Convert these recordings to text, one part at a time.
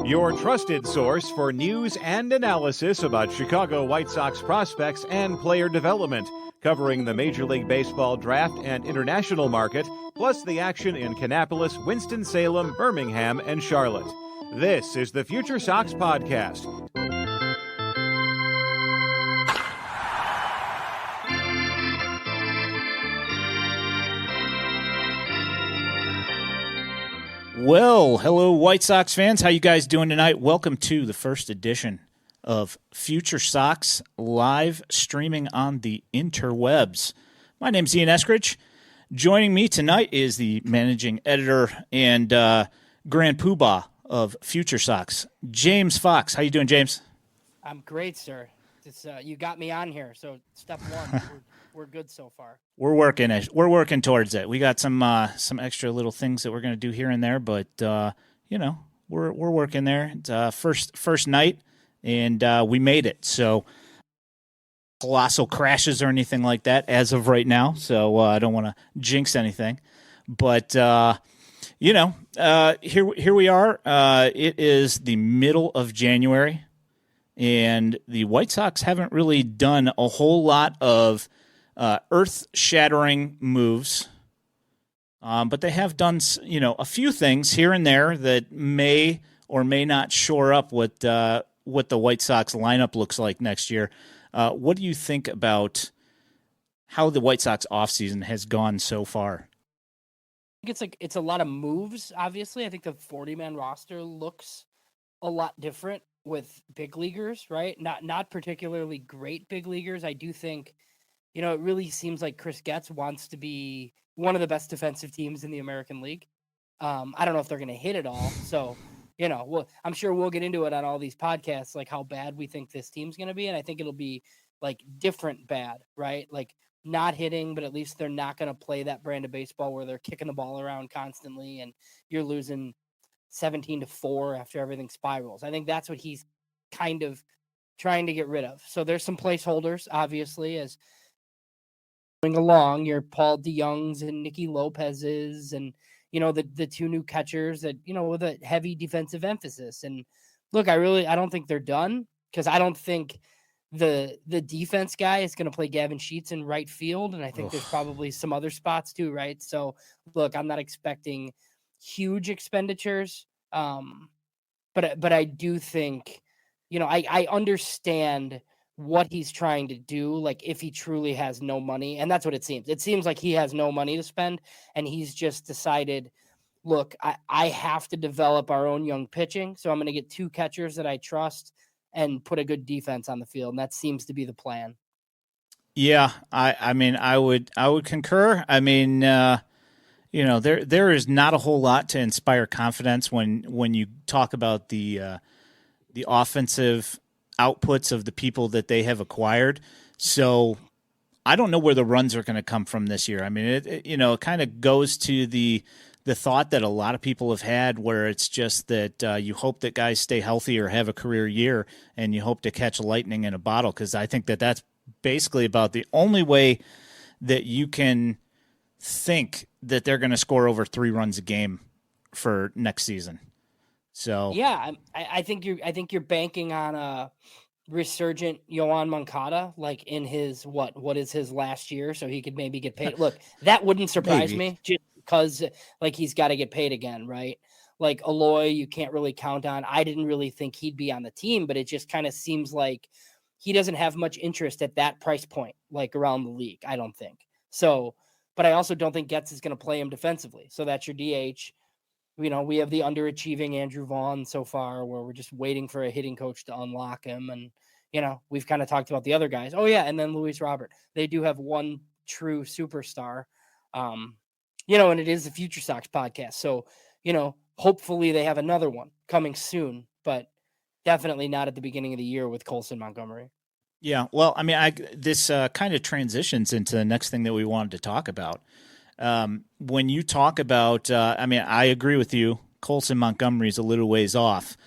your trusted source for news and analysis about Chicago White Sox prospects and player development, covering the Major League Baseball draft and international market, plus the action in Kannapolis, Winston-Salem, Birmingham, and Charlotte. This is the FutureSox Podcast. Well, hello, White Sox fans. How you guys doing tonight? Welcome to the first edition of FutureSox, live streaming on the interwebs. My name's Ian Eskridge. Joining me tonight is the managing editor and grand poobah of FutureSox, James Fox. How you doing, James? I'm great, sir. You got me on here, so step one, we're good so far. We're working it. We're working towards it. We got some extra little things that we're going to do here and there, but we're working there. It's first night, and we made it. So colossal crashes or anything like that as of right now. So I don't want to jinx anything, but here we are. It is the middle of January, and the White Sox haven't really done a whole lot of earth-shattering moves, but they have done, a few things here and there that may or may not shore up what the White Sox lineup looks like next year. What do you think about how the White Sox offseason has gone so far? I think it's a lot of moves. Obviously, I think the 40-man roster looks a lot different with big leaguers, right? Not particularly great big leaguers. I do think. It really seems like Chris Getz wants to be one of the best defensive teams in the American League. I don't know if they're going to hit it all. So, I'm sure we'll get into it on all these podcasts, like how bad we think this team's going to be. And I think it'll be like different bad, right? Like not hitting, but at least they're not going to play that brand of baseball where they're kicking the ball around constantly and you're losing 17-4 after everything spirals. I think that's what he's kind of trying to get rid of. So there's some placeholders, obviously, as going along, your Paul DeYoungs and Nicky Lopez's and, the two new catchers that, with a heavy defensive emphasis. And look, I don't think they're done because I don't think the defense guy is going to play Gavin Sheets in right field. And I think there's probably some other spots too, right? So look, I'm not expecting huge expenditures. But I do think, I understand what he's trying to do, like if he truly has no money, and that's what it seems. It seems like he has no money to spend, and he's just decided, look, I have to develop our own young pitching, so I'm going to get two catchers that I trust and put a good defense on the field, and that seems to be the plan. Yeah, I would concur. There is not a whole lot to inspire confidence when you talk about the offensive outputs of the people that they have acquired. So I don't know where the runs are going to come from this year. I mean, it kind of goes to the thought that a lot of people have had where it's just that you hope that guys stay healthy or have a career year and you hope to catch lightning in a bottle. Cause I think that that's basically about the only way that you can think that they're going to score over 3 runs a game for next season. So yeah, I think you're banking on a resurgent Yoan Moncada, like in his what is his last year, so he could maybe get paid. Look, that wouldn't surprise me just because like he's got to get paid again, right? Like Aloy, you can't really count on. I didn't really think he'd be on the team, but it just kind of seems like he doesn't have much interest at that price point, like around the league. I don't think so, but I also don't think Getz is going to play him defensively. So that's your DH. We have the underachieving Andrew Vaughn so far where we're just waiting for a hitting coach to unlock him. And, we've kind of talked about the other guys. Oh, yeah, and then Luis Robert. They do have one true superstar, and it is the FutureSox podcast. So, hopefully they have another one coming soon, but definitely not at the beginning of the year with Colson Montgomery. Yeah, well, this kind of transitions into the next thing that we wanted to talk about. When you talk about, I agree with you. Colson Montgomery is a little ways off.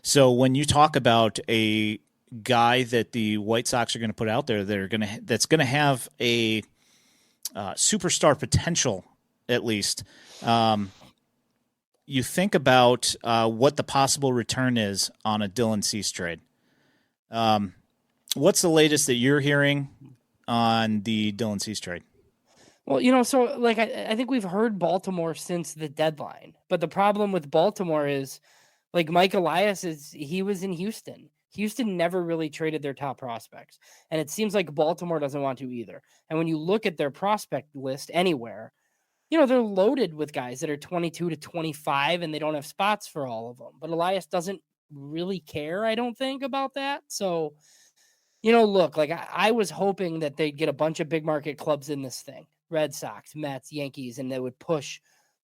So when you talk about a guy that the White Sox are going to put out there, that's going to have a superstar potential, at least. you think about what the possible return is on a Dylan Cease trade. What's the latest that you're hearing on the Dylan Cease trade? Well, so like I think we've heard Baltimore since the deadline, but the problem with Baltimore is like Mike Elias he was in Houston. Houston never really traded their top prospects, and it seems like Baltimore doesn't want to either. And when you look at their prospect list anywhere, they're loaded with guys that are 22 to 25, and they don't have spots for all of them. But Elias doesn't really care, I don't think, about that. So, look, like I was hoping that they'd get a bunch of big market clubs in this thing. Red Sox, Mets, Yankees, and they would push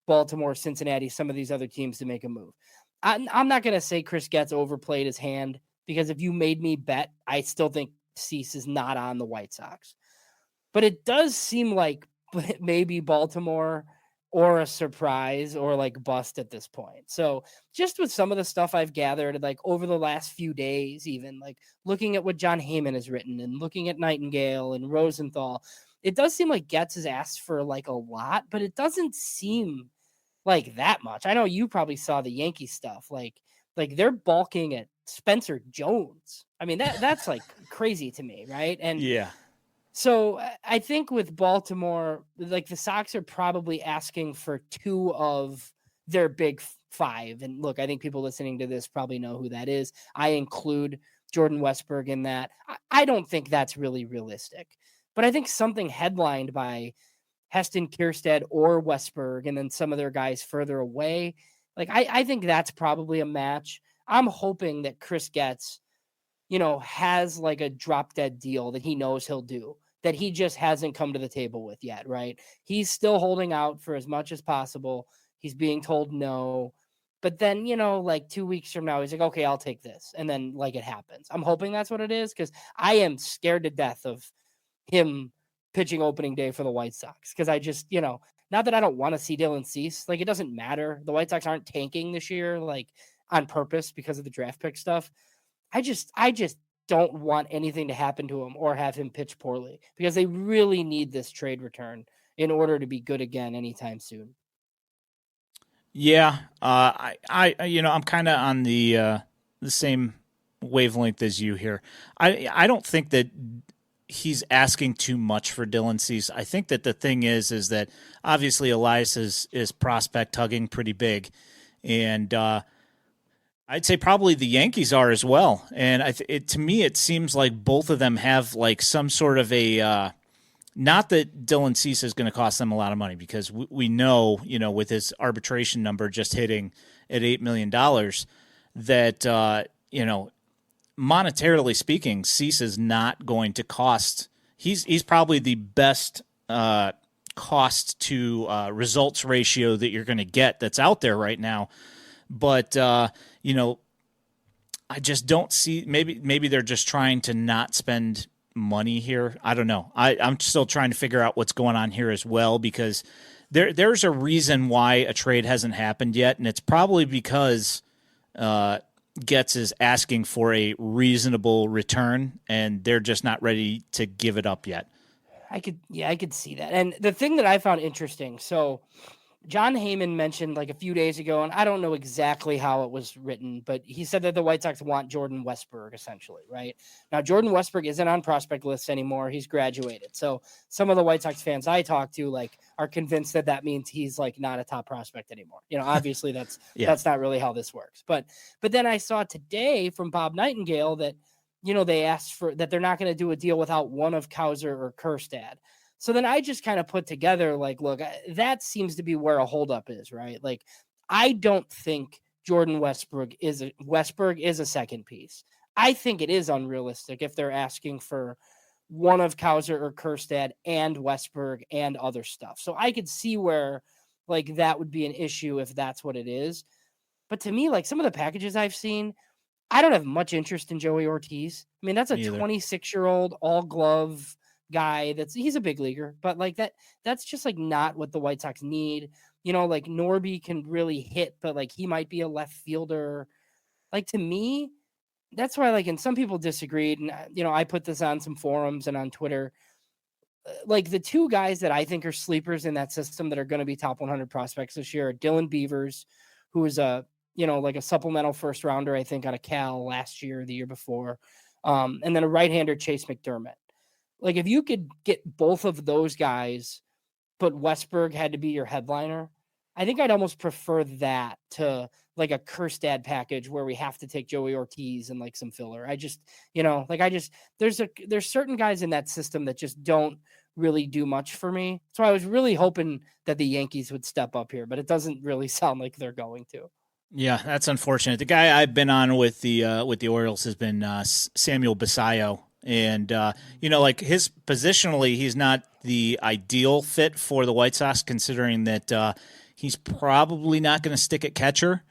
Baltimore, Cincinnati, some of these other teams to make a move. I'm not going to say Chris Getz overplayed his hand, because if you made me bet, I still think Cease is not on the White Sox. But it does seem like maybe Baltimore or a surprise or like bust at this point. So just with some of the stuff I've gathered, like over the last few days, even like looking at what John Heyman has written and looking at Nightingale and Rosenthal, it does seem like Getz has asked for like a lot, but it doesn't seem like that much. I know you probably saw the Yankee stuff. Like they're balking at Spencer Jones. I mean, that's like crazy to me, right? And yeah. So I think with Baltimore, like the Sox are probably asking for 2 of their big 5. And look, I think people listening to this probably know who that is. I include Jordan Westburg in that. I don't think that's really realistic, but I think something headlined by Heston Kierstead or Westburg, and then some of their guys further away. Like, I think that's probably a match. I'm hoping that Chris Getz, has like a drop dead deal that he knows he'll do, that he just hasn't come to the table with yet, right? He's still holding out for as much as possible. He's being told no. But then, like 2 weeks from now, he's like, okay, I'll take this. And then like it happens. I'm hoping that's what it is, because I am scared to death of him pitching opening day for the White Sox. Because I just, not that I don't want to see Dylan Cease. Like, it doesn't matter. The White Sox aren't tanking this year, like on purpose because of the draft pick stuff. I just don't want anything to happen to him or have him pitch poorly, because they really need this trade return in order to be good again anytime soon. Yeah. I'm kind of on the same wavelength as you here. I don't think that he's asking too much for Dylan Cease. I think that the thing is that obviously Elias is prospect hugging pretty big, and I'd say probably the Yankees are as well. And to me, it seems like both of them have like some sort of a, not that Dylan Cease is going to cost them a lot of money, because we know, with his arbitration number just hitting at $8 million, that, monetarily speaking, Cease is not going to cost. He's probably the best cost to results ratio that you're going to get that's out there right now. But, I just don't see, maybe they're just trying to not spend money here. I don't know. I'm still trying to figure out what's going on here as well, because there's a reason why a trade hasn't happened yet. And it's probably because Getz is asking for a reasonable return, and they're just not ready to give it up yet. I could see that. And the thing that I found interesting, so John Heyman mentioned like a few days ago, and I don't know exactly how it was written, but he said that the White Sox want Jordan Westburg, essentially, right? Now, Jordan Westburg isn't on prospect lists anymore. He's graduated. So some of the White Sox fans I talk to like are convinced that means he's like not a top prospect anymore. Obviously that's that's not really how this works. But then I saw today from Bob Nightingale that, they asked for that they're not going to do a deal without one of Kauser or Kierstead. So then I just kind of put together, like, look, that seems to be where a holdup is, right? Like, I don't think Jordan Westburg is a second piece. I think it is unrealistic if they're asking for one of Kauser or Kierstead and Westburg and other stuff. So I could see where, like, that would be an issue if that's what it is. But to me, like, some of the packages I've seen, I don't have much interest in Joey Ortiz. I mean, that's a 26-year-old all glove guy he's a big leaguer, but like that's just like not what the White Sox need. Like Norby can really hit, but like he might be a left fielder. Like, to me, that's why, like, and some people disagreed, and I put this on some forums and on Twitter. Like, the 2 guys that I think are sleepers in that system that are going to be top 100 prospects this year are Dylan Beavers, who was a, like a supplemental first rounder, I think, out of Cal last year, the year before. And then a right-hander, Chase McDermott. Like, if you could get both of those guys, but Westberg had to be your headliner, I think I'd almost prefer that to like a Kjerstad package where we have to take Joey Ortiz and like some filler. I just, there's certain guys in that system that just don't really do much for me. So I was really hoping that the Yankees would step up here, but it doesn't really sound like they're going to. Yeah, that's unfortunate. The guy I've been on with the Orioles has been Samuel Basallo. And, like his positionally, he's not the ideal fit for the White Sox, considering that he's probably not going to stick at catcher.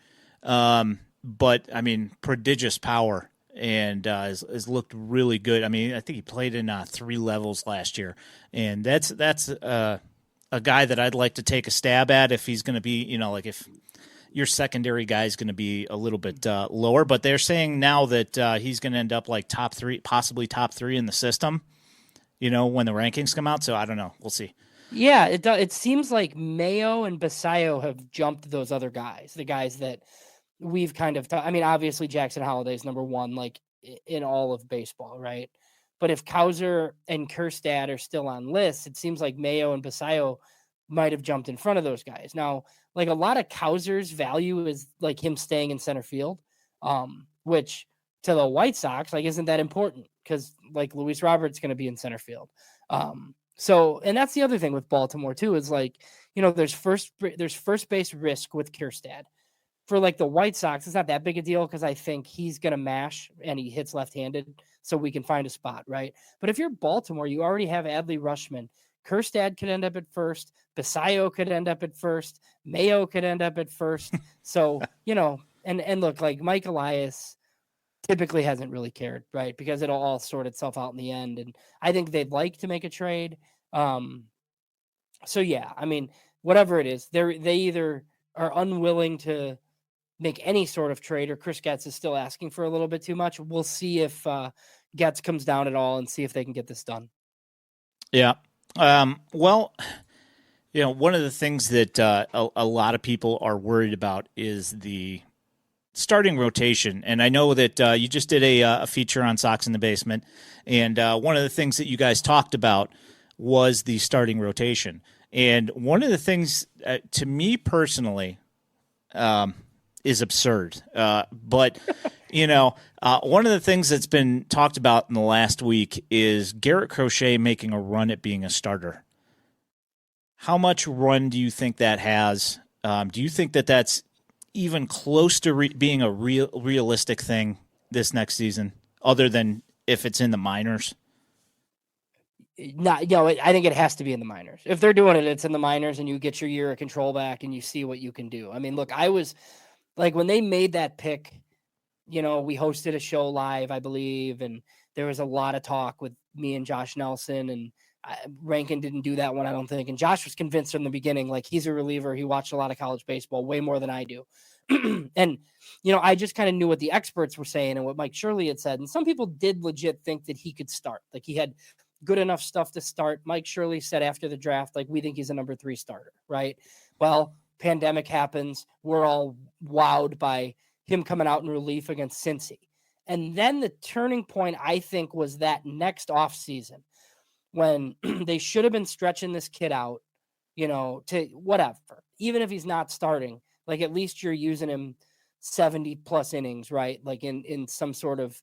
But, I mean, prodigious power and has looked really good. I mean, I think he played in 3 levels last year. And that's a guy that I'd like to take a stab at if he's going to be, like if your secondary guy is going to be a little bit lower, but they're saying now that he's going to end up like top 3, possibly top 3 in the system, when the rankings come out. So I don't know. We'll see. Yeah, it seems like Mayo and Basallo have jumped those other guys, the guys that we've kind of, I mean, obviously Jackson Holliday is number 1, like in all of baseball, right? But if Cowser and Kjerstad are still on lists, it seems like Mayo and Basallo might have jumped in front of those guys. Now, like a lot of Cowser's value is like him staying in center field, which to the White Sox, like, isn't that important because like Luis Robert's going to be in center field. So, and that's the other thing with Baltimore too, is like, there's first base risk with Kjerstad. For like the White Sox, it's not that big a deal because I think he's going to mash and he hits left-handed, so we can find a spot, right? But if you're Baltimore, you already have Adley Rutschman. Kjerstad could end up at first. Basallo could end up at first. Mayo could end up at first. So, and look, like Mike Elias typically hasn't really cared, right? Because it'll all sort itself out in the end. And I think they'd like to make a trade. So yeah, I mean, whatever it is, they either are unwilling to make any sort of trade, or Chris Getz is still asking for a little bit too much. We'll see if Getz comes down at all and see if they can get this done. Yeah. Well, one of the things that a lot of people are worried about is the starting rotation. And I know that you just did a feature on Sox in the Basement, and one of the things that you guys talked about was the starting rotation. And one of the things, to me personally, is absurd. But, one of the things that's been talked about in the last week is Garrett Crochet making a run at being a starter. How much run do you think that has? Do you think that that's even close to being a realistic thing this next season, other than if it's in the minors? I think it has to be in the minors. If they're doing it, it's in the minors, and you get your year of control back and you see what you can do. I mean, look, I was like, when they made that pick, we hosted a show live, I believe, and there was a lot of talk with me and Josh Nelson, and Rankin didn't do that one, I don't think. And Josh was convinced from the beginning, like, he's a reliever. He watched a lot of college baseball, way more than I do. And, I just kind of knew what the experts were saying and what Mike Shirley had said. And some people did legit think that he could start. Like, he had good enough stuff to start. Mike Shirley said after the draft, like, we think he's a number 3 starter, right? Well, pandemic happens. We're all wowed by him coming out in relief against Cincy. And then the turning point, I think, was that next offseason when they should have been stretching this kid out, to whatever. Even if he's not starting, like, at least you're using him 70 plus innings, right? Like in some sort of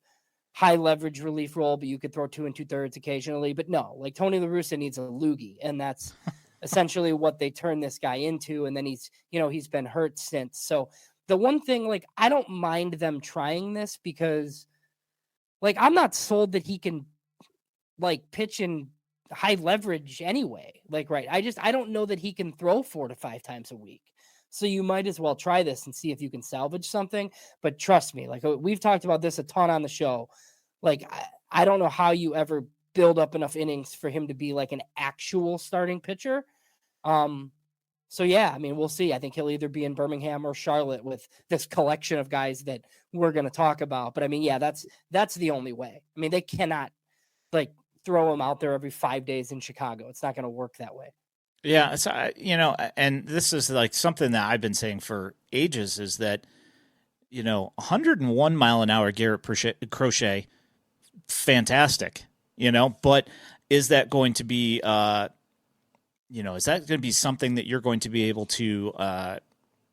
high leverage relief role, but you could throw 2 2/3 occasionally. But no, like, Tony La Russa needs a loogie, and that's essentially what they turned this guy into. And then he's been hurt since. So the one thing, like, I don't mind them trying this because, like, I'm not sold that he can, like, pitch in high leverage anyway. Like, right. I don't know that he can throw 4 to 5 times a week. So you might as well try this and see if you can salvage something. But trust me, like, we've talked about this a ton on the show. Like, I don't know how you ever build up enough innings for him to be like an actual starting pitcher. So yeah, I mean, we'll see. I think he'll either be in Birmingham or Charlotte with this collection of guys that we're going to talk about. But I mean, yeah, that's the only way. I mean, they cannot, like, throw him out there every 5 days in Chicago. It's not going to work that way. Yeah, it's, and this is like something that I've been saying for ages is that 101 mile an hour Garrett Crochet, fantastic, but is that going to be is that going to be something that you're going to be able to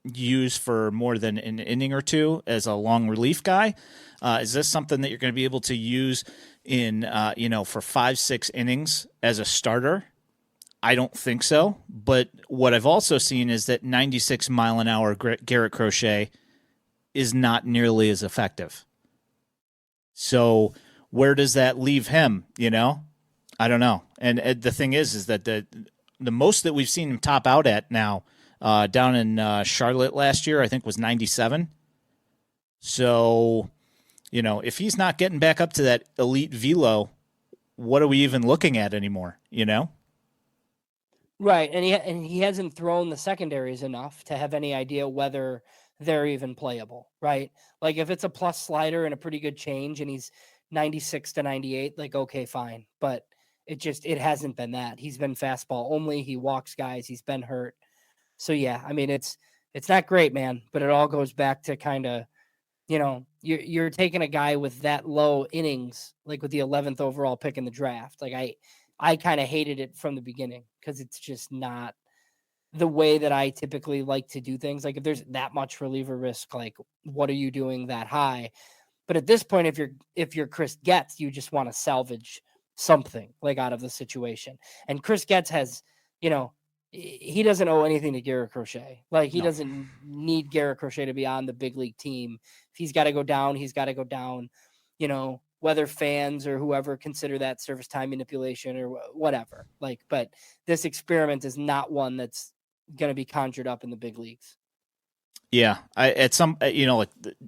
use for more than an inning or two as a long relief guy? Is this something that you're going to be able to use in for 5-6 innings as a starter? I don't think so. But what I've also seen is that 96 mile an hour Garrett Crochet is not nearly as effective. So where does that leave him? I don't know. And the thing is that the most that we've seen him top out at now down in Charlotte last year, I think was 97. So, if he's not getting back up to that elite velo, what are we even looking at anymore? Right, and he hasn't thrown the secondaries enough to have any idea whether they're even playable, right? Like if it's a plus slider and a pretty good change and he's 96 to 98, like okay, fine. But it hasn't been that. He's been fastball only, he walks guys, he's been hurt. So yeah, I mean it's not great, man, but it all goes back to kind of, you're taking a guy with that low innings, like with the 11th overall pick in the draft. Like I kind of hated it from the beginning because it's just not the way that I typically like to do things. Like if there's that much reliever risk, like what are you doing that high? But at this point, if you're Chris Getz, you just want to salvage something like out of the situation. And Chris Getz has, he doesn't owe anything to Garrett Crochet. Like he doesn't need Garrett Crochet to be on the big league team. If he's got to go down, he's got to go down. Whether fans or whoever consider that service time manipulation or whatever. Like, but this experiment is not one that's going to be conjured up in the big leagues. Yeah, like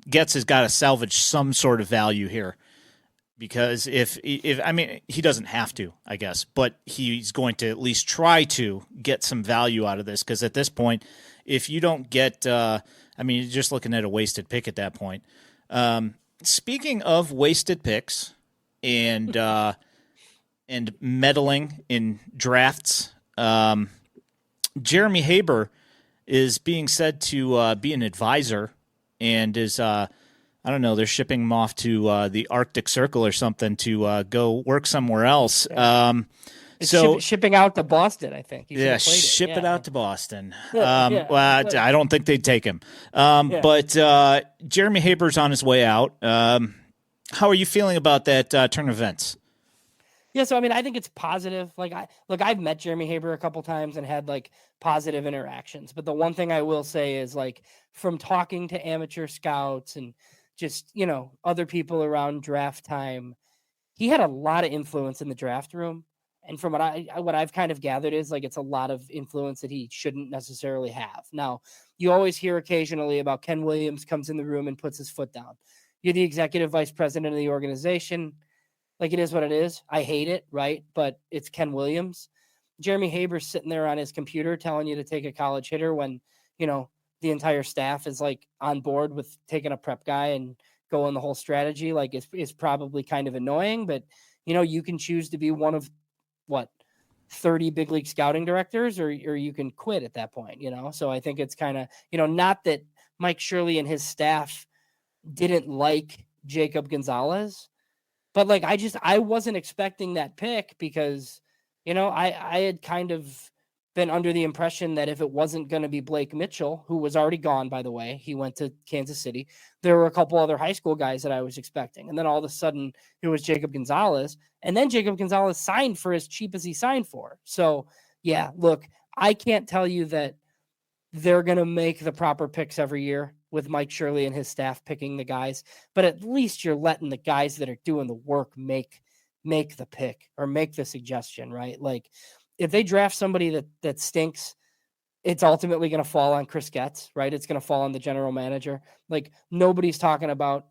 Getz has got to salvage some sort of value here, because if I mean he doesn't have to, I guess, but he's going to at least try to get some value out of this, because at this point, if you don't get, you're just looking at a wasted pick at that point. Speaking of wasted picks and meddling in drafts, Jeremy Haber is being said to be an advisor, and is I don't know, they're shipping him off to the Arctic Circle or something to go work somewhere else. Shipping out to Boston, I think. Ship it out to Boston. I don't think they'd take him. But Jeremy Haber's on his way out. How are you feeling about that turn of events? Yeah, so I think it's positive. I've met Jeremy Haber a couple times and had like positive interactions. But the one thing I will say is, like, from talking to amateur scouts and just, other people around draft time, he had a lot of influence in the draft room. And from what I've kind of gathered is, like, it's a lot of influence that he shouldn't necessarily have. Now, you always hear occasionally about Ken Williams comes in the room and puts his foot down. You're the executive vice president of the organization. Like, it is what it is. I hate it, right? But it's Ken Williams. Jeremy Haber's sitting there on his computer telling you to take a college hitter when, the entire staff is like on board with taking a prep guy and going the whole strategy. Like, it's probably kind of annoying, but, you can choose to be one of 30 big league scouting directors, or you can quit at that point, So I think it's kind of, not that Mike Shirley and his staff didn't like Jacob Gonzalez, but like, I wasn't expecting that pick because, I had kind of been under the impression that if it wasn't going to be Blake Mitchell, who was already gone, by the way, he went to Kansas City, there were a couple other high school guys that I was expecting. And then all of a sudden it was Jacob Gonzalez, and then Jacob Gonzalez signed for as cheap as he signed for. So yeah, look, I can't tell you that they're going to make the proper picks every year with Mike Shirley and his staff picking the guys, but at least you're letting the guys that are doing the work make the pick or make the suggestion, right? Like, if they draft somebody that stinks, it's ultimately going to fall on Chris Getz, right? It's going to fall on the general manager. Like, nobody's talking about,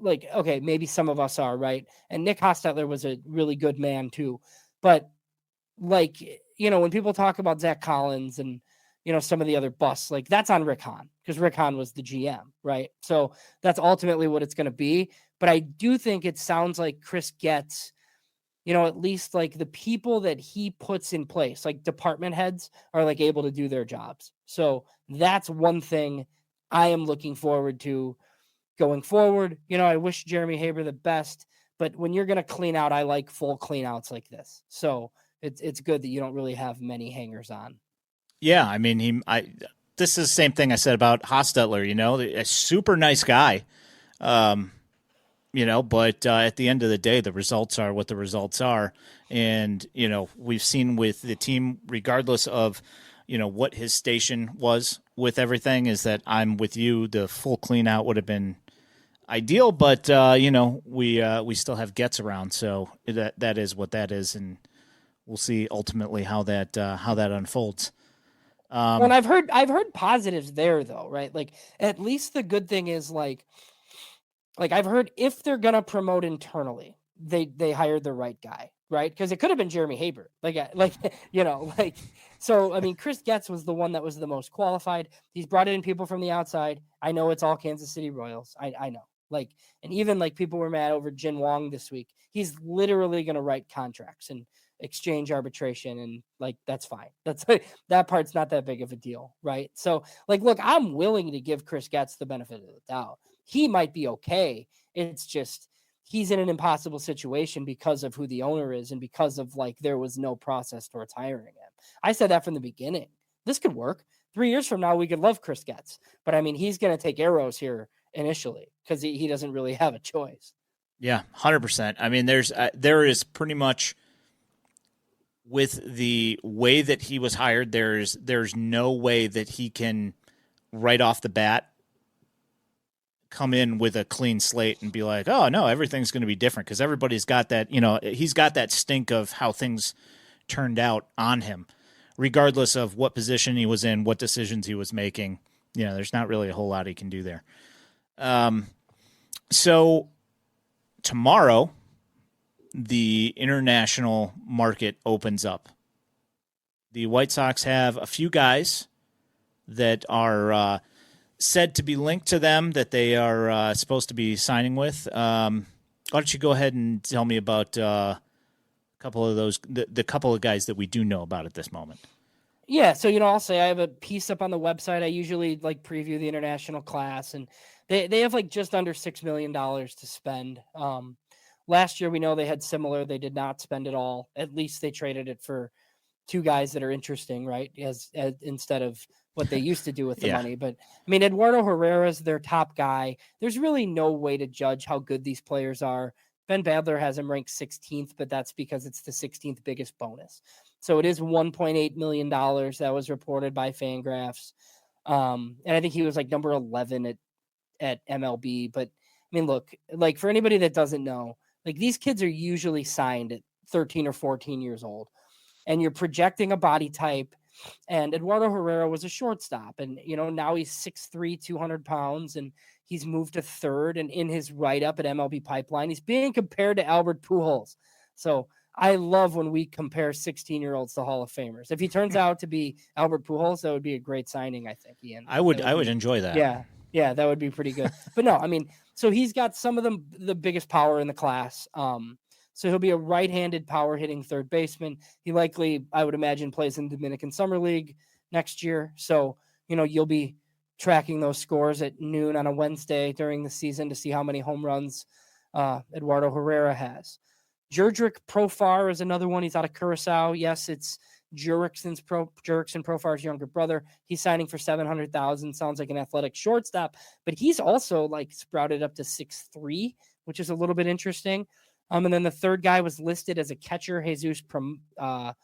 like, okay, maybe some of us are, right? And Nick Hostetler was a really good man too. But, like, when people talk about Zach Collins and, some of the other busts, like, that's on Rick Hahn, because Rick Hahn was the GM, right? So that's ultimately what it's going to be. But I do think it sounds like Chris Getz, at least like the people that he puts in place, like department heads, are like able to do their jobs. So that's one thing I am looking forward to going forward. I wish Jeremy Haber the best, but when you're going to clean out, I like full clean outs like this. So it's good that you don't really have many hangers on. Yeah, I mean, this is the same thing I said about Hostetler, a super nice guy. But at the end of the day, the results are what the results are. And, we've seen with the team, regardless of, what his station was with everything, is that I'm with you. The full clean out would have been ideal, but, we still have Getz around. So that is what that is. And we'll see ultimately how that unfolds. Well, and I've heard positives there though, right? Like at least the good thing is like I've heard if they're gonna promote internally, they hired the right guy, right? Because it could have been Jeremy Haber, so. I mean, Chris Getz was the one that was the most qualified. He's brought in people from the outside. I know it's all Kansas City Royals. I know, and even people were mad over Jin Wong this week. He's literally gonna write contracts and exchange arbitration, and that's fine. That's that part's not that big of a deal, right? So look, I'm willing to give Chris Getz the benefit of the doubt. He might be okay. It's just he's in an impossible situation because of who the owner is and because of there was no process towards hiring him. I said that from the beginning. This could work. 3 years from now, we could love Chris Getz, but I mean, he's going to take arrows here initially because he doesn't really have a choice. Yeah, 100%. I mean, there is pretty much, with the way that he was hired, there's no way that he can right off the bat come in with a clean slate and be like, oh no, everything's going to be different, because everybody's got that, he's got that stink of how things turned out on him, regardless of what position he was in, what decisions he was making. There's not really a whole lot he can do there. So tomorrow, the international market opens up. The White Sox have a few guys that are said to be linked to them that they are supposed to be signing with. Why don't you go ahead and tell me about a couple of those, the couple of guys that we do know about at this moment? Yeah, so I'll say I have a piece up on the website. I usually preview the international class, and they have just under $6 million to spend. Last year we know they had similar. They did not spend it all. At least they traded it for two guys that are interesting, right? As instead of what they used to do with the money. But I mean, Eduardo Herrera is their top guy. There's really no way to judge how good these players are. Ben Badler has him ranked 16th, but that's because it's the 16th biggest bonus. So it is $1.8 million that was reported by Fangraphs. And I think he was number 11 at MLB. But I mean, look, for anybody that doesn't know, these kids are usually signed at 13 or 14 years old, and you're projecting a body type. And Eduardo Herrera was a shortstop, and now he's 6'3", 200 pounds, and he's moved to third. And in his write-up at MLB Pipeline, he's being compared to Albert Pujols. So I love when we compare 16-year-olds to Hall of Famers. If he turns out to be Albert Pujols, that would be a great signing, I think, Ian. I would enjoy that. Yeah, that would be pretty good. But no, I mean, so he's got some of the biggest power in the class. So he'll be a right-handed power-hitting third baseman. He likely, I would imagine, plays in the Dominican Summer League next year. So, you'll be tracking those scores at noon on a Wednesday during the season to see how many home runs Eduardo Herrera has. Jurdrick Profar is another one. He's out of Curacao. Yes, it's Jurickson Profar's younger brother. He's signing for $700,000. Sounds like an athletic shortstop, but he's also sprouted up to 6'3", which is a little bit interesting. And then the third guy was listed as a catcher, Jesus Promoldi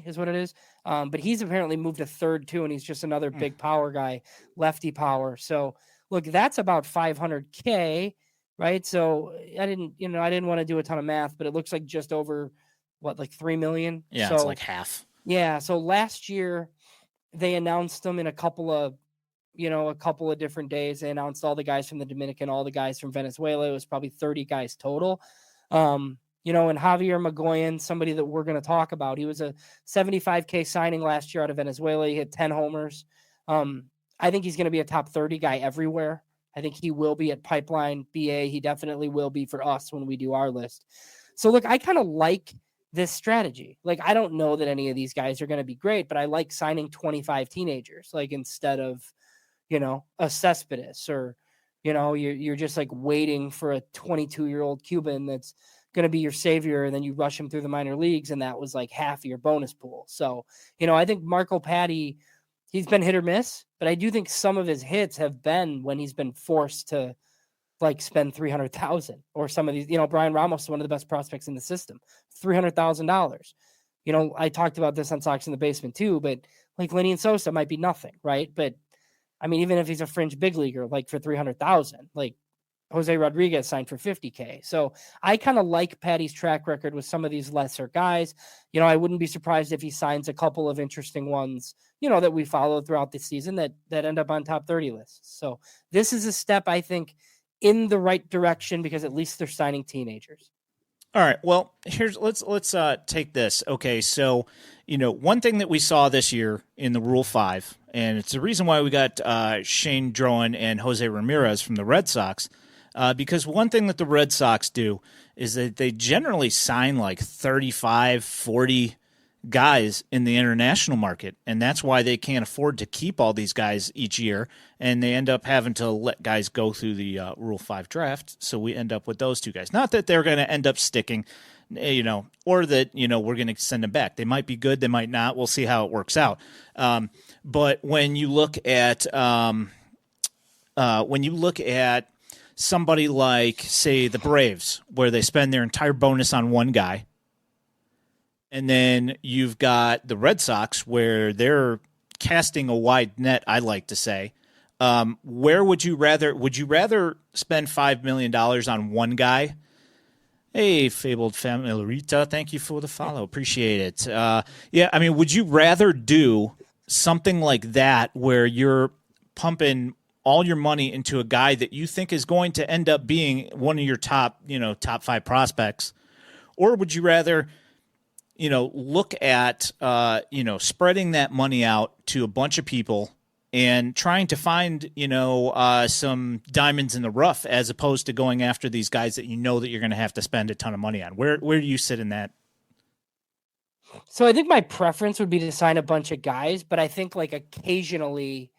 is what it is. But he's apparently moved to third too, and he's just another big power guy, lefty power. So look, that's about $500K, right? So I didn't want to do a ton of math, but it looks like just over $3 million. Yeah, so, it's half. Yeah. So last year they announced them in a couple of different days. They announced all the guys from the Dominican, all the guys from Venezuela. It was probably 30 guys total. And Javier Magoyan, somebody that we're going to talk about, he was a $75K signing last year out of Venezuela. He hit 10 homers. I think he's going to be a top 30 guy everywhere. I think he will be at Pipeline BA. He definitely will be for us when we do our list. So look, I kind of like this strategy. Like, I don't know that any of these guys are going to be great, but I like signing 25 teenagers, like instead of, a Cespedes, or, you're just like waiting for a 22-year-old Cuban that's going to be your savior. And then you rush him through the minor leagues. And that was like half of your bonus pool. So, I think Marco Patti, he's been hit or miss, but I do think some of his hits have been when he's been forced to like spend 300,000, or some of these, Brian Ramos is one of the best prospects in the system, $300,000. I talked about this on Sox in the Basement too, but like Lenny and Sosa might be nothing, right? But I mean, even if he's a fringe big leaguer, like for 300,000, like Jose Rodriguez signed for 50K. So I kind of like Patty's track record with some of these lesser guys. I wouldn't be surprised if he signs a couple of interesting ones, that we follow throughout the season that end up on top 30 lists. So this is a step, I think, in the right direction, because at least they're signing teenagers. All right. Well, let's take this. Okay. So, one thing that we saw this year in the Rule 5, and it's the reason why we got Shane Drowan and Jose Ramirez from the Red Sox, because one thing that the Red Sox do is that they generally sign like 35, 40 guys in the international market, and that's why they can't afford to keep all these guys each year, and they end up having to let guys go through the Rule 5 draft, so we end up with those two guys. Not that they're going to end up sticking, or that, we're going to send them back. They might be good, they might not. We'll see how it works out. But when you look at somebody like, say, the Braves, where they spend their entire bonus on one guy, and then you've got the Red Sox, where they're casting a wide net, I like to say. Where would you rather spend $5 million on one guy? Hey, Fabled Familiarita, thank you for the follow. Appreciate it. Yeah, I mean, would you rather do something like that, where you're pumping all your money into a guy that you think is going to end up being one of your top 5 prospects? Or would you rather look at, spreading that money out to a bunch of people and trying to find, some diamonds in the rough, as opposed to going after these guys that that you're going to have to spend a ton of money on? Where do you sit in that? So I think my preference would be to sign a bunch of guys, but I think like occasionally,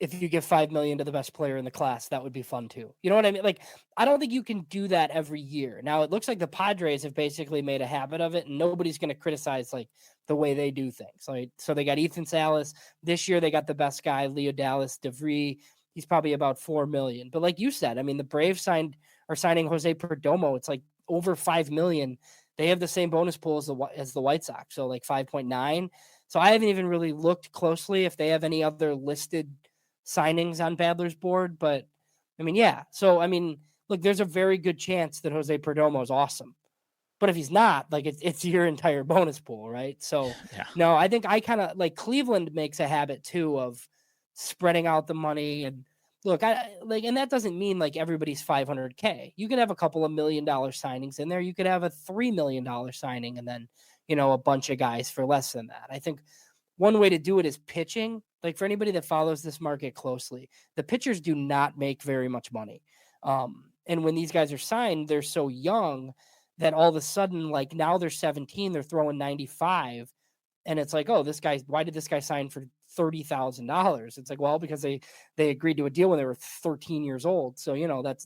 if you give $5 million to the best player in the class, that would be fun too. You know what I mean? Like, I don't think you can do that every year. Now, it looks like the Padres have basically made a habit of it, and nobody's going to criticize like the way they do things. Like, so they got Ethan Salas this year. They got the best guy, Leo Dallas DeVry. He's probably about $4 million. But like you said, I mean, the Braves are signing Jose Perdomo. It's like over $5 million. They have the same bonus pool as the White Sox, so like 5.9. So I haven't even really looked closely if they have any other listed signings on Badler's board, but I mean, yeah. So, I mean, look, there's a very good chance that Jose Perdomo is awesome, but if he's not, like, it's your entire bonus pool, right? So, yeah. No, I think I kind of like Cleveland makes a habit too of spreading out the money. And look, and that doesn't mean like everybody's $500K. You could have a couple of $1 million signings in there. You could have a $3 million signing, and then, a bunch of guys for less than that. I think one way to do it is pitching. Like, for anybody that follows this market closely, the pitchers do not make very much money. And when these guys are signed, they're so young that all of a sudden, like, now they're 17, they're throwing 95. And it's like, oh, why did this guy sign for $30,000? It's like, well, because they agreed to a deal when they were 13 years old. So,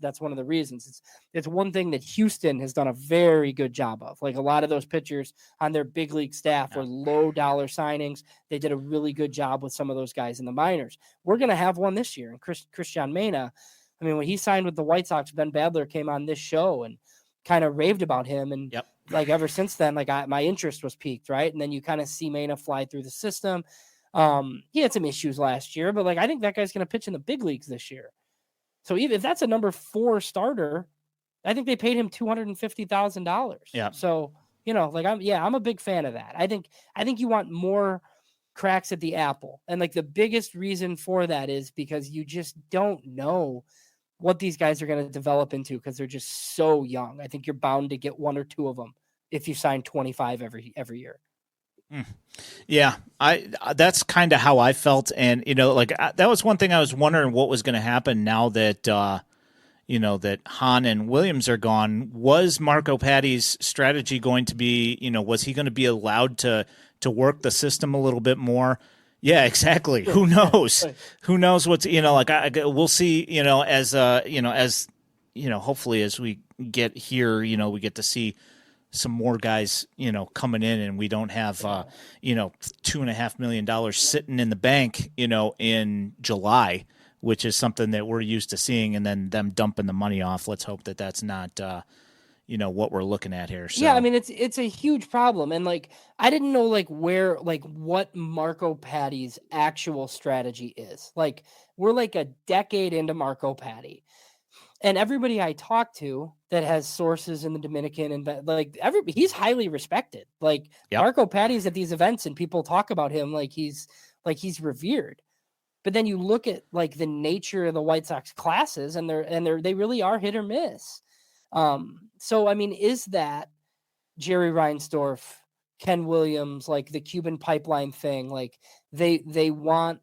that's one of the reasons. It's one thing that Houston has done a very good job of. Like, a lot of those pitchers on their big league staff were low dollar signings. They did a really good job with some of those guys in the minors. We're going to have one this year. And Christian Mena, I mean, when he signed with the White Sox, Ben Badler came on this show and kind of raved about him. And like, ever since then, like, my interest was piqued, right? And then you kind of see Mena fly through the system. He had some issues last year, but like, I think that guy's going to pitch in the big leagues this year. So even if that's a number 4 starter, I think they paid him $250,000. Yeah. So, like, I'm a big fan of that. I think you want more cracks at the apple. And like, the biggest reason for that is because you just don't know what these guys are going to develop into, because they're just so young. I think you're bound to get 1 or 2 of them if you sign 25 every year. Yeah, that's kind of how I felt, and that was one thing I was wondering what was going to happen now that that Hahn and Williams are gone. Was Marco Patti's strategy going to be, was he going to be allowed to work the system a little bit more? Yeah, exactly. Who knows? Who knows what's we'll see. Hopefully as we get here, we get to see some more guys, coming in, and we don't have, $2.5 million sitting in the bank, in July, which is something that we're used to seeing, and then them dumping the money off. Let's hope that that's not, what we're looking at here. So. Yeah, I mean, it's a huge problem, and I didn't know what Marco Patti's actual strategy is. We're a decade into Marco Patti. And everybody I talk to that has sources in the Dominican and he's highly respected. Yep. Marco Patti's at these events and people talk about him like he's revered. But then you look at the nature of the White Sox classes and they really are hit or miss. So I mean, is that Jerry Reinsdorf, Ken Williams, the Cuban pipeline thing? They want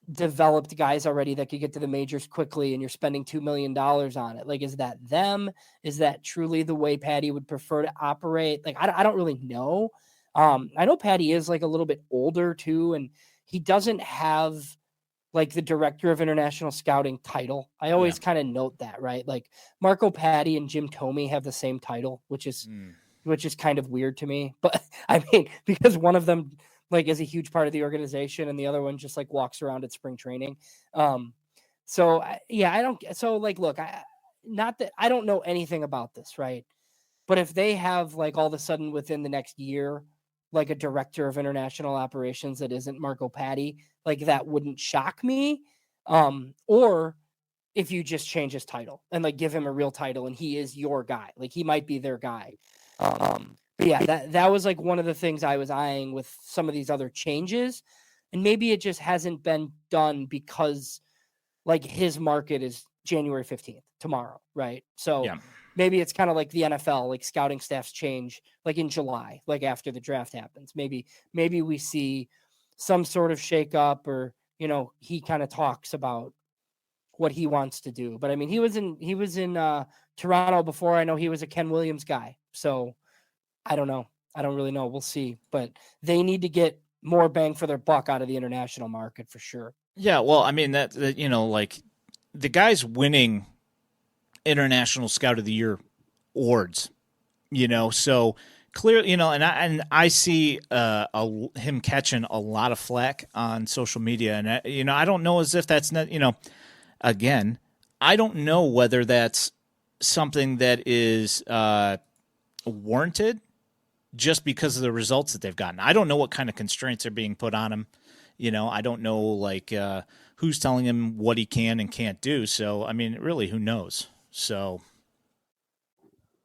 developed guys already that could get to the majors quickly, and you're spending $2 million on it. Is that them? Is that truly the way Patti would prefer to operate? I don't really know. I know Patti is a little bit older too, and he doesn't have the director of international scouting title. I always kind of note that, right? Marco Patti and Jim Thome have the same title, which is kind of weird to me. But I mean, because one of them is a huge part of the organization, and the other one just walks around at spring training. So I don't. So look, not that I don't know anything about this, right? But if they have all of a sudden within the next year, a director of international operations that isn't Marco Patti, that wouldn't shock me. Or if you just change his title and give him a real title and he is your guy, he might be their guy. But yeah, that was one of the things I was eyeing with some of these other changes. And maybe it just hasn't been done because his market is January 15th, tomorrow, right? So maybe it's kind of like the NFL, scouting staffs change in July, after the draft happens. Maybe we see some sort of shakeup, or he kind of talks about what he wants to do. But I mean, he was in Toronto before. I know he was a Ken Williams guy. So I don't know. I don't really know. We'll see. But they need to get more bang for their buck out of the international market for sure. Yeah, well, I mean, that the guy's winning International Scout of the Year awards, so clearly, and I see him catching a lot of flack on social media, and I don't know as if that's not, again, I don't know whether that's something that is warranted just because of the results that they've gotten. I don't know what kind of constraints are being put on him. I don't know who's telling him what he can and can't do. So, I mean, really, who knows? So,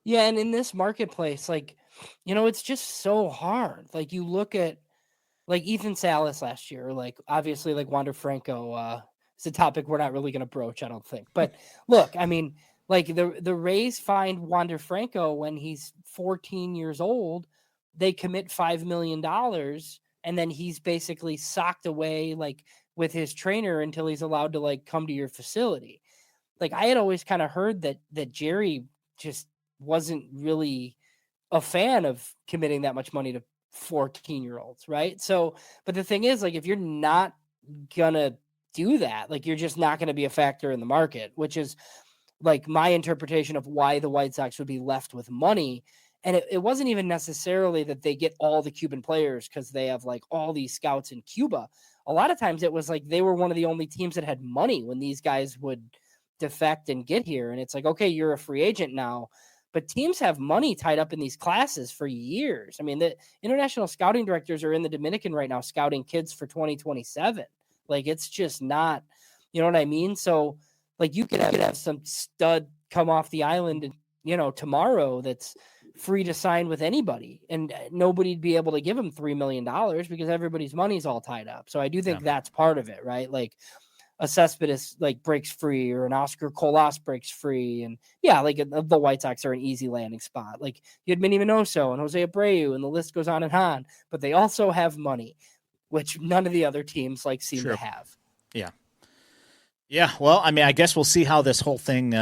yeah, and in this marketplace, it's just so hard. You look at Ethan Salas last year, obviously Wander Franco. It's a topic we're not really going to broach, I don't think. But look, I mean, the Rays find Wander Franco when he's 14 years old. They commit $5 million, and then he's basically socked away with his trainer until he's allowed to come to your facility. I had always kind of heard that Jerry just wasn't really a fan of committing that much money to 14-year-olds, right? So, but the thing is, if you're not gonna do that, you're just not gonna be a factor in the market, which is my interpretation of why the White Sox would be left with money. And it wasn't even necessarily that they get all the Cuban players because they have all these scouts in Cuba. A lot of times it was they were one of the only teams that had money when these guys would defect and get here. And it's okay, you're a free agent now, but teams have money tied up in these classes for years. I mean, the international scouting directors are in the Dominican right now scouting kids for 2027. It's just not, you know what I mean? So you could have some stud come off the island, tomorrow that's free to sign with anybody, and nobody'd be able to give him $3 million because everybody's money's all tied up. So I do think that's part of it, right? Cespedes like breaks free or an Oscar Colas breaks free. And yeah, like the White Sox are an easy landing spot. Like you had Minnie Minoso and Jose Abreu, and the list goes on and on, but they also have money, which none of the other teams like seem to have. Yeah. Yeah. Well, I mean, I guess we'll see how this whole thing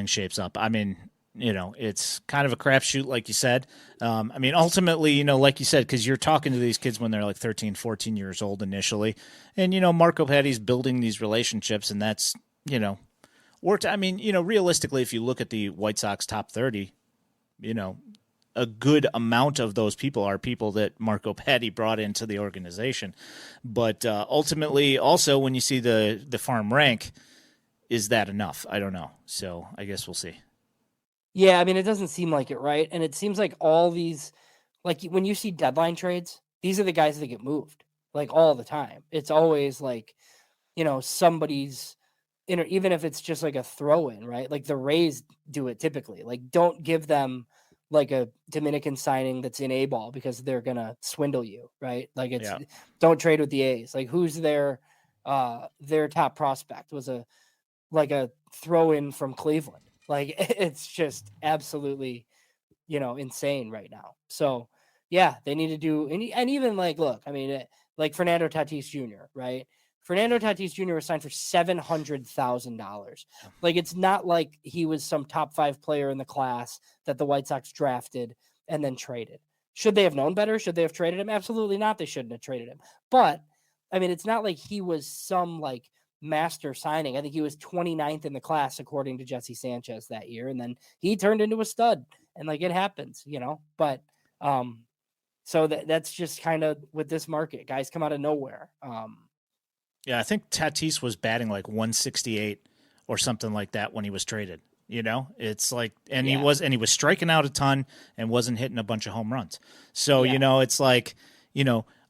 shapes up. I mean, it's kind of a crapshoot, like you said. I mean, ultimately, like you said, because you're talking to these kids when they're like 13, 14 years old initially. And, Marco Petty's building these relationships, and that's, I mean, realistically, if you look at the White Sox top 30, a good amount of those people are people that Marco Petty brought into the organization. But ultimately, also, when you see the farm rank, is that enough? I don't know. So I guess we'll see. Yeah, I mean, it doesn't seem like it, right? And it seems like all these, like when you see deadline trades, these are the guys that get moved, like all the time. It's always like, somebody's, even if it's just like a throw in, right? Like the Rays do it typically. Like don't give them like a Dominican signing that's in A-ball because they're going to swindle you, right? Like don't trade with the A's. Like who's their top prospect was a throw in from Cleveland. Like it's just absolutely, insane right now. So yeah, they need to do, and even like, look, I mean, like Fernando Tatis Jr., right? Fernando Tatis Jr. was signed for $700,000. Like, it's not like he was some top 5 player in the class that the White Sox drafted and then traded. Should they have known better? Should they have traded him? Absolutely not. They shouldn't have traded him. But I mean, it's not like he was some like master signing. I think he was 29th in the class, according to Jesse Sanchez that year. And then he turned into a stud, and like it happens, but, so that's just kind of with this market, guys come out of nowhere. Yeah, I think Tatis was batting like 168 or something like that when he was traded. It's like, and he was striking out a ton and wasn't hitting a bunch of home runs. So, it's like,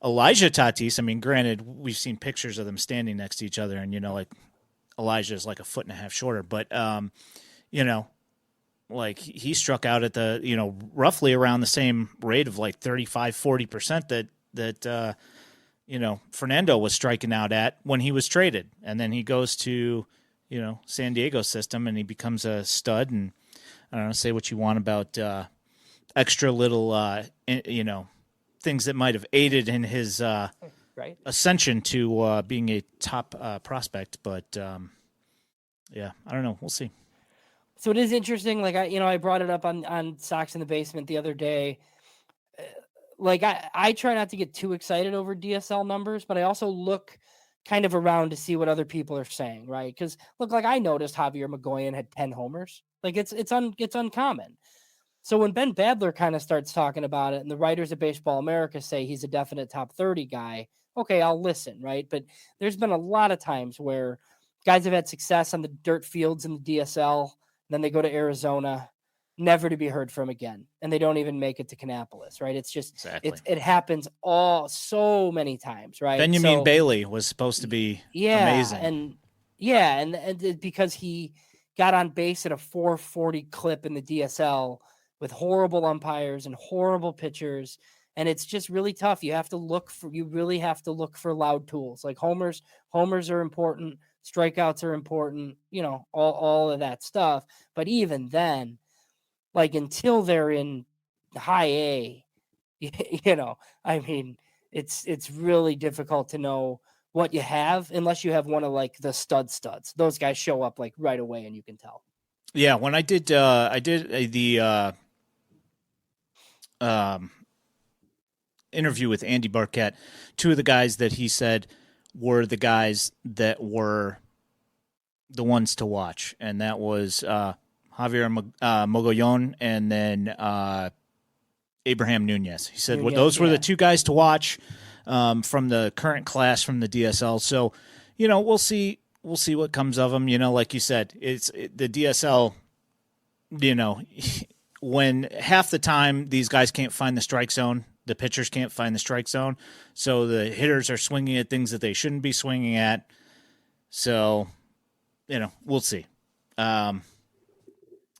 Elijah Tatis, I mean, granted, we've seen pictures of them standing next to each other, and, like Elijah is like a foot and a half shorter, but, like he struck out at the, roughly around the same rate of like 35-40% that Fernando was striking out at when he was traded. And then he goes to, San Diego system, and he becomes a stud. And I don't know, say what you want about extra little, things that might have aided in his ascension to being a top prospect. But, yeah, I don't know. We'll see. So it is interesting. Like I brought it up on Sox in the Basement the other day. Like I try not to get too excited over DSL numbers, but I also look kind of around to see what other people are saying, right? Because look, like I noticed Javier Magoyan had 10 homers. Like it's uncommon. So when Ben Badler kind of starts talking about it, and the writers of Baseball America say he's a definite top 30 guy, okay, I'll listen, right? But there's been a lot of times where guys have had success on the dirt fields in the DSL, then they go to Arizona, never to be heard from again, and they don't even make it to Kannapolis, right? It's just it happens so many times, right? Benjamin Bailey was supposed to be amazing, and because he got on base at a 440 clip in the DSL with horrible umpires and horrible pitchers, and it's just really tough. You really have to look for loud tools. Like homers are important, strikeouts are important, all of that stuff. But even then, like until they're in high A, I mean, it's really difficult to know what you have unless you have one of like the studs. Those guys show up like right away and you can tell. Yeah. When I did the interview with Andy Barquette, two of the guys that he said were the guys that were the ones to watch. And that was, Javier Mogollon, and then Abraham Nunez. He said those were the two guys to watch from the current class from the DSL. So, we'll see what comes of them. Like you said, the DSL. When half the time these guys can't find the strike zone, the pitchers can't find the strike zone, so the hitters are swinging at things that they shouldn't be swinging at. So, we'll see.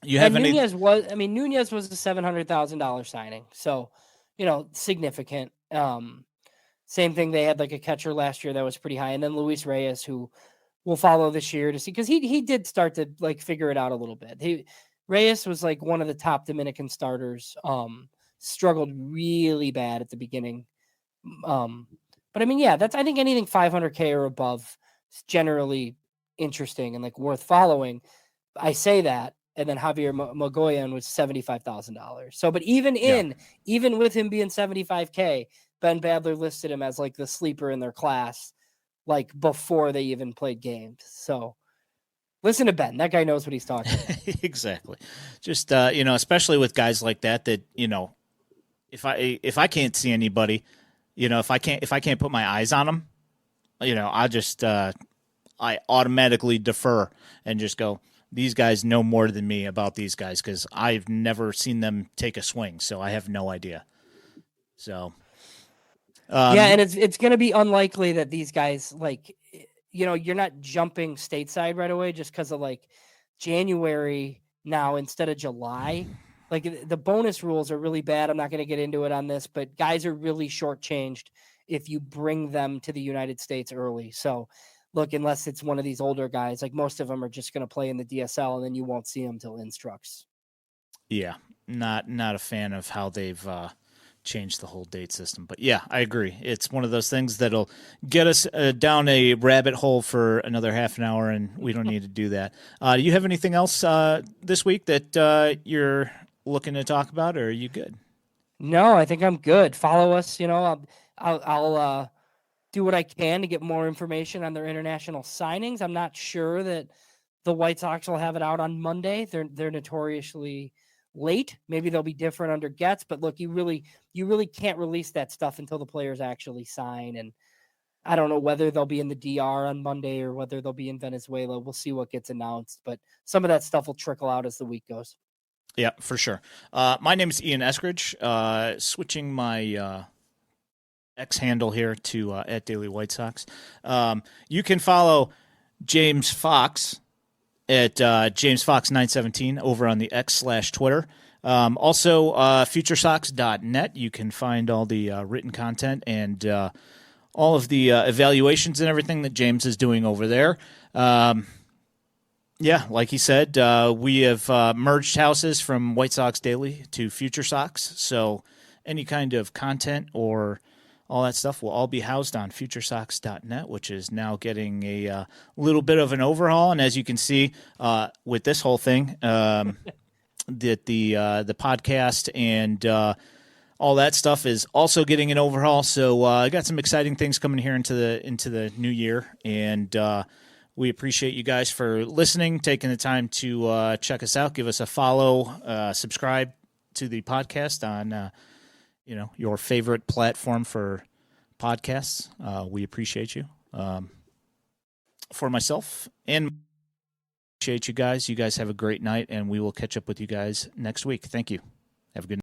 Nunez was a $700,000 signing. So, significant. Same thing. They had like a catcher last year that was pretty high. And then Luis Reyes, who we'll follow this year to see, because he did start to like figure it out a little bit. Reyes was like one of the top Dominican starters. Struggled really bad at the beginning. But I mean, yeah, I think anything 500K or above is generally interesting and like worth following. I say that, and then Javier Magoyan was $75,000. So, but even with him being 75K, Ben Badler listed him as like the sleeper in their class, like before they even played games. So listen to Ben. That guy knows what he's talking about. Exactly. Just, especially with guys like that, if I can't see anybody, if I can't put my eyes on them, I automatically defer and just go, these guys know more than me about these guys because I've never seen them take a swing, so I have no idea. So, yeah, and it's going to be unlikely that these guys, like, you're not jumping stateside right away just because of like January now instead of July. Like the bonus rules are really bad. I'm not going to get into it on this, but guys are really shortchanged if you bring them to the United States early. So look, unless it's one of these older guys, like most of them are just going to play in the DSL and then you won't see them till instructs. Yeah, not a fan of how they've changed the whole date system. But yeah, I agree. It's one of those things that'll get us down a rabbit hole for another half an hour, and we don't need to do that. Do you have anything else this week that you're looking to talk about, or are you good? No, I think I'm good. Follow us. I'll do what I can to get more information on their international signings. I'm not sure that the White Sox will have it out on Monday. They're notoriously late. Maybe they'll be different under Getz, but look, you really can't release that stuff until the players actually sign. And I don't know whether they'll be in the DR on Monday or whether they'll be in Venezuela. We'll see what gets announced, but some of that stuff will trickle out as the week goes. Yeah, for sure. My name is Ian Eskridge. Switching my X handle here to at Daily White Sox. You can follow James Fox at James Fox 917 over on the X/Twitter. Also, FutureSox.net. You can find all the written content and all of the evaluations and everything that James is doing over there. Yeah, like he said, we have merged houses from White Sox Daily to Future Sox. So any kind of content or all that stuff will all be housed on FutureSox.net, which is now getting a little bit of an overhaul. And as you can see with this whole thing, that the podcast and all that stuff is also getting an overhaul. So I got some exciting things coming here into the new year, and we appreciate you guys for listening, taking the time to check us out, give us a follow, subscribe to the podcast on your favorite platform for podcasts. We appreciate you. For myself and appreciate you guys. You guys have a great night, and we will catch up with you guys next week. Thank you. Have a good night.